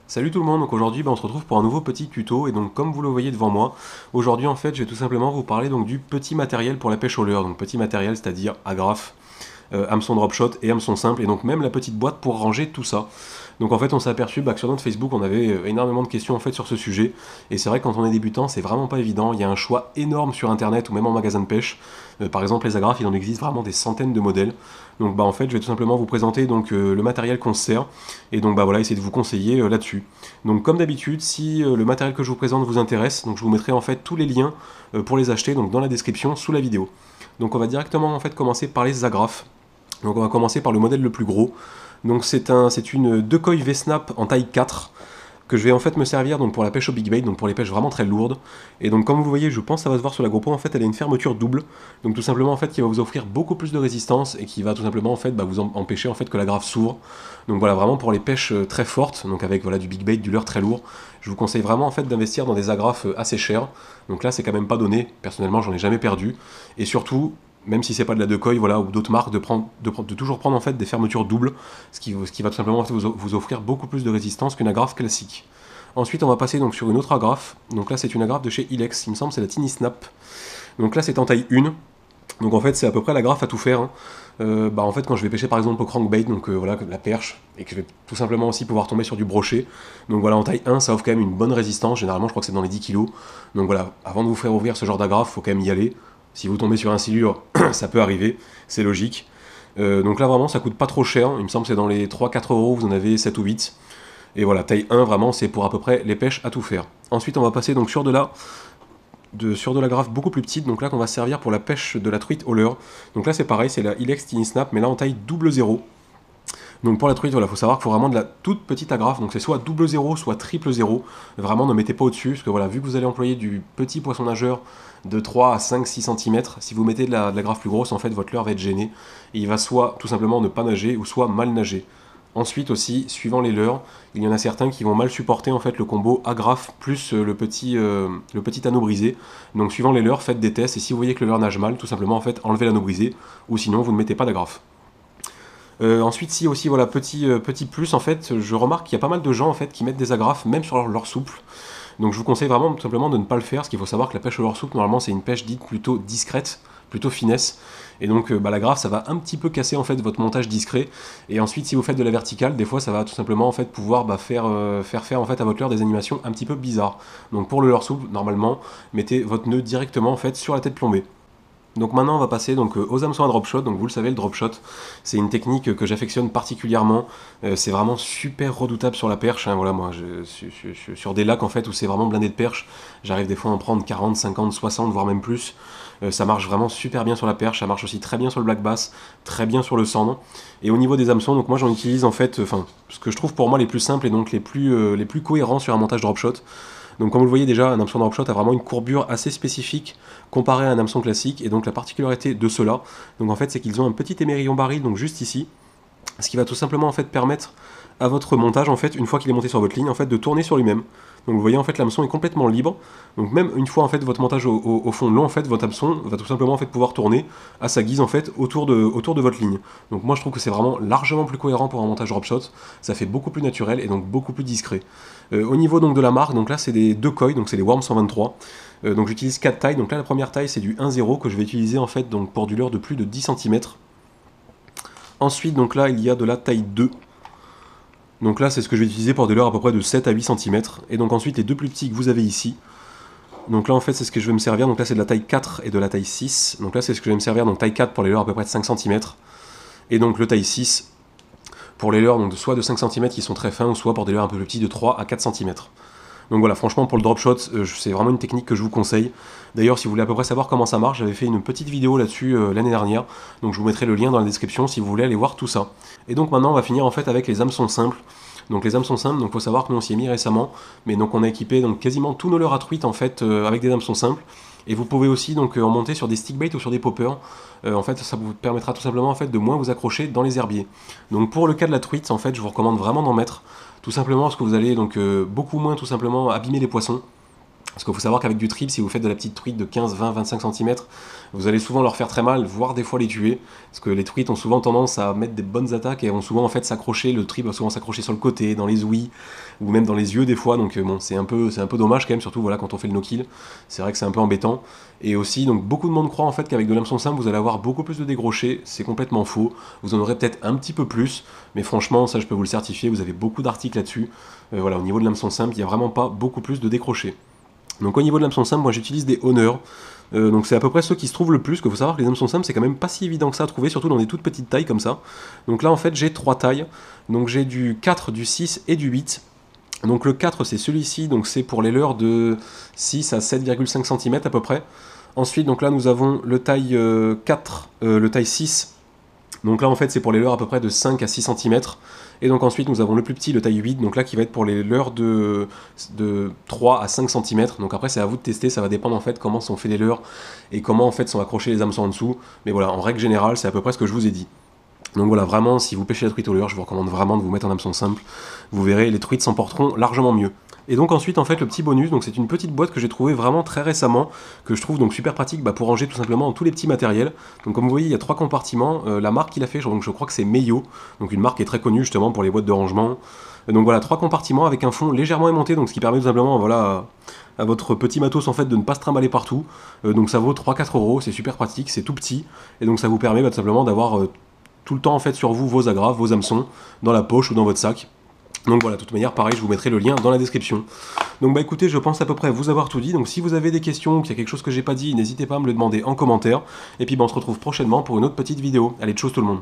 Salut tout le monde, donc aujourd'hui on se retrouve pour un nouveau petit tuto et donc comme vous le voyez devant moi, aujourd'hui en fait je vais tout simplement vous parler donc du petit matériel pour la pêche au leurre, donc petit matériel c'est-à-dire agrafe, hameçon drop shot et hameçon simple et donc même la petite boîte pour ranger tout ça. Donc en fait on s'est aperçu que sur notre Facebook on avait énormément de questions en fait sur ce sujet et c'est vrai que quand on est débutant c'est vraiment pas évident, il y a un choix énorme sur internet ou même en magasin de pêche. Par exemple les agrafes il en existe vraiment des centaines de modèles. Donc en fait je vais tout simplement vous présenter donc le matériel qu'on se sert et donc voilà essayer de vous conseiller là-dessus. Donc comme d'habitude si le matériel que je vous présente vous intéresse, donc je vous mettrai en fait tous les liens pour les acheter donc dans la description sous la vidéo. Donc on va directement en fait commencer par les agrafes. Donc on va commencer par le modèle le plus gros. Donc c'est une Decoy V-Snap en taille 4 que je vais en fait me servir donc pour la pêche au big bait, donc pour les pêches vraiment très lourdes. Et donc comme vous voyez, je pense que ça va se voir sur la GoPro, en fait elle a une fermeture double, donc tout simplement en fait qui va vous offrir beaucoup plus de résistance et qui va tout simplement en fait vous empêcher en fait que la grave s'ouvre. Donc voilà, vraiment pour les pêches très fortes, donc avec voilà du big bait, du leurre très lourd, je vous conseille vraiment en fait d'investir dans des agrafes assez chères. Donc là c'est quand même pas donné, personnellement j'en ai jamais perdu. Et surtout, même si c'est pas de la Decoy voilà, ou d'autres marques, de toujours prendre en fait des fermetures doubles, ce qui va tout simplement en fait, vous offrir beaucoup plus de résistance qu'une agrafe classique. Ensuite, on va passer donc sur une autre agrafe. Donc là, c'est une agrafe de chez Ilex, il me semble, c'est la Tiny Snap. Donc là, c'est en taille 1. Donc en fait, c'est à peu près l'agrafe à tout faire, hein. En fait, quand je vais pêcher par exemple au crankbait, donc voilà, la perche, et que je vais tout simplement aussi pouvoir tomber sur du brochet. Donc voilà, en taille 1, ça offre quand même une bonne résistance. Généralement, je crois que c'est dans les 10 kg. Donc voilà, avant de vous faire ouvrir ce genre d'agrafe, faut quand même y aller. Si vous tombez sur un silure, ça peut arriver, c'est logique. Donc là, vraiment, ça coûte pas trop cher. Il me semble que c'est dans les 3-4 euros, vous en avez 7 ou 8. Et voilà, taille 1, vraiment, c'est pour à peu près les pêches à tout faire. Ensuite, on va passer donc sur de la graffe beaucoup plus petite, donc là qu'on va servir pour la pêche de la truite au leurre. Donc là c'est pareil, c'est la Ilex Tiny Snap, mais là en taille double zéro. Donc pour la truite, voilà, faut savoir qu'il faut vraiment de la toute petite agrafe, donc c'est soit double zéro, soit triple zéro. Vraiment, ne mettez pas au-dessus, parce que voilà, vu que vous allez employer du petit poisson nageur de 3 à 5, 6 cm, si vous mettez de la grafe plus grosse, en fait, votre leurre va être gêné, et il va soit tout simplement ne pas nager, ou soit mal nager. Ensuite aussi, suivant les leurres, il y en a certains qui vont mal supporter en fait le combo agrafe plus le petit anneau brisé. Donc suivant les leurres, faites des tests et si vous voyez que le leurre nage mal, tout simplement en fait enlevez l'anneau brisé ou sinon vous ne mettez pas d'agrafe. Ensuite, si aussi voilà petit plus en fait, je remarque qu'il y a pas mal de gens en fait qui mettent des agrafes même sur leur souple. Donc je vous conseille vraiment tout simplement de ne pas le faire, parce qu'il faut savoir que la pêche au leurre souple normalement c'est une pêche dite plutôt discrète, plutôt finesse. Et donc la grafe ça va un petit peu casser en fait votre montage discret. Et ensuite si vous faites de la verticale, des fois ça va tout simplement en fait pouvoir faire en fait à votre leurre des animations un petit peu bizarres. Donc pour le leurre souple, normalement, mettez votre nœud directement en fait sur la tête plombée. Donc maintenant on va passer donc aux hameçons à drop shot. Donc vous le savez, le drop shot c'est une technique que j'affectionne particulièrement. C'est vraiment super redoutable sur la perche, hein. Voilà, moi sur des lacs en fait où c'est vraiment blindé de perches, j'arrive des fois à en prendre 40, 50, 60 voire même plus. Ça marche vraiment super bien sur la perche, ça marche aussi très bien sur le black bass, très bien sur le sandre. Et au niveau des hameçons, donc moi j'en utilise en fait, ce que je trouve pour moi les plus simples et donc les plus cohérents sur un montage drop shot. Donc comme vous le voyez déjà, un hameçon drop shot a vraiment une courbure assez spécifique comparé à un hameçon classique, et donc la particularité de ceux-là, donc en fait c'est qu'ils ont un petit émerillon baril, donc juste ici, ce qui va tout simplement en fait permettre à votre montage en fait, une fois qu'il est monté sur votre ligne, en fait de tourner sur lui-même. Donc vous voyez en fait l'hameçon est complètement libre. Donc même une fois en fait votre montage au fond long, en fait votre hameçon va tout simplement en fait pouvoir tourner à sa guise en fait autour de votre ligne. Donc moi je trouve que c'est vraiment largement plus cohérent pour un montage drop shot. Ça fait beaucoup plus naturel et donc beaucoup plus discret. Au niveau donc de la marque, donc là c'est des Decoy, donc c'est les Worm 123. Donc j'utilise 4 tailles. Donc là la première taille c'est du 1-0 que je vais utiliser en fait donc pour du leurre de plus de 10 cm. Ensuite donc là il y a de la taille 2. Donc là c'est ce que je vais utiliser pour des leurres à peu près de 7 à 8 cm. Et donc ensuite les deux plus petits que vous avez ici. Donc là en fait c'est ce que je vais me servir. Donc là c'est de la taille 4 et de la taille 6. Donc là c'est ce que je vais me servir. Donc taille 4 pour les leurres à peu près de 5 cm. Et donc le taille 6 pour les leurres donc soit de 5 cm qui sont très fins, ou soit pour des leurres un peu plus petits de 3 à 4 cm. Donc voilà, franchement pour le drop shot, c'est vraiment une technique que je vous conseille. D'ailleurs, si vous voulez à peu près savoir comment ça marche, j'avais fait une petite vidéo là-dessus l'année dernière. Donc je vous mettrai le lien dans la description si vous voulez aller voir tout ça. Et donc maintenant on va finir en fait avec les hameçons simples. Donc les hameçons simples, donc faut savoir que nous on s'y est mis récemment, mais donc on a équipé donc quasiment tous nos leurres à truite en fait avec des hameçons simples. Et vous pouvez aussi donc en monter sur des stickbaits ou sur des poppers. En fait, ça vous permettra tout simplement en fait de moins vous accrocher dans les herbiers. Donc pour le cas de la truite, en fait, je vous recommande vraiment d'en mettre, tout simplement parce que vous allez donc beaucoup moins tout simplement abîmer les poissons. Parce qu'il faut savoir qu'avec du trip, si vous faites de la petite truite de 15, 20, 25 cm, vous allez souvent leur faire très mal, voire des fois les tuer. Parce que les truites ont souvent tendance à mettre des bonnes attaques et vont souvent en fait s'accrocher, le trip va souvent s'accrocher sur le côté, dans les ouïes, ou même dans les yeux des fois. Donc bon, c'est un peu dommage quand même, surtout voilà, quand on fait le no-kill. C'est vrai que c'est un peu embêtant. Et aussi, donc beaucoup de monde croit en fait qu'avec de l'hameçon simple, vous allez avoir beaucoup plus de décrochés. C'est complètement faux. Vous en aurez peut-être un petit peu plus, mais franchement, ça je peux vous le certifier, vous avez beaucoup d'articles là-dessus. Voilà, au niveau de l'hameçon simple, il n'y a vraiment pas beaucoup plus de décrochés. Donc au niveau de l'hameçon simple, moi j'utilise des honneurs. Donc c'est à peu près ceux qui se trouvent le plus, que faut savoir que les hameçons simples c'est quand même pas si évident que ça à trouver, surtout dans des toutes petites tailles comme ça. Donc là en fait j'ai 3 tailles, donc j'ai du 4, du 6 et du 8. Donc le 4 c'est celui-ci, donc c'est pour les leurres de 6 à 7,5 cm à peu près. Ensuite donc là nous avons le taille 4, le taille 6. Donc là en fait c'est pour les leurres à peu près de 5 à 6 cm. Et donc ensuite nous avons le plus petit, le taille 8, donc là qui va être pour les leurres de 3 à 5 cm. Donc après c'est à vous de tester, ça va dépendre en fait comment sont faits les leurres et comment en fait sont accrochés les hameçons en dessous. Mais voilà, en règle générale c'est à peu près ce que je vous ai dit. Donc voilà, vraiment si vous pêchez la truite au leurre, je vous recommande vraiment de vous mettre en hameçon simple. Vous verrez, les truites s'en porteront largement mieux. Et donc ensuite en fait le petit bonus, donc c'est une petite boîte que j'ai trouvée vraiment très récemment, que je trouve donc super pratique pour ranger tout simplement tous les petits matériels. Donc comme vous voyez il y a 3 compartiments, la marque qu'il a fait, donc je crois que c'est Meio, donc une marque qui est très connue justement pour les boîtes de rangement. Donc voilà, 3 compartiments avec un fond légèrement aimanté, donc ce qui permet tout simplement voilà, à votre petit matos en fait de ne pas se trimballer partout. Donc ça vaut 3-4 euros, c'est super pratique, c'est tout petit, et donc ça vous permet tout simplement d'avoir tout le temps en fait sur vous vos agrafes, vos hameçons, dans la poche ou dans votre sac. Donc voilà, de toute manière, pareil, je vous mettrai le lien dans la description. Donc bah écoutez, je pense à peu près vous avoir tout dit. Donc si vous avez des questions, qu'il y a quelque chose que j'ai pas dit, n'hésitez pas à me le demander en commentaire. Et puis bah on se retrouve prochainement pour une autre petite vidéo. Allez, tchuss tout le monde.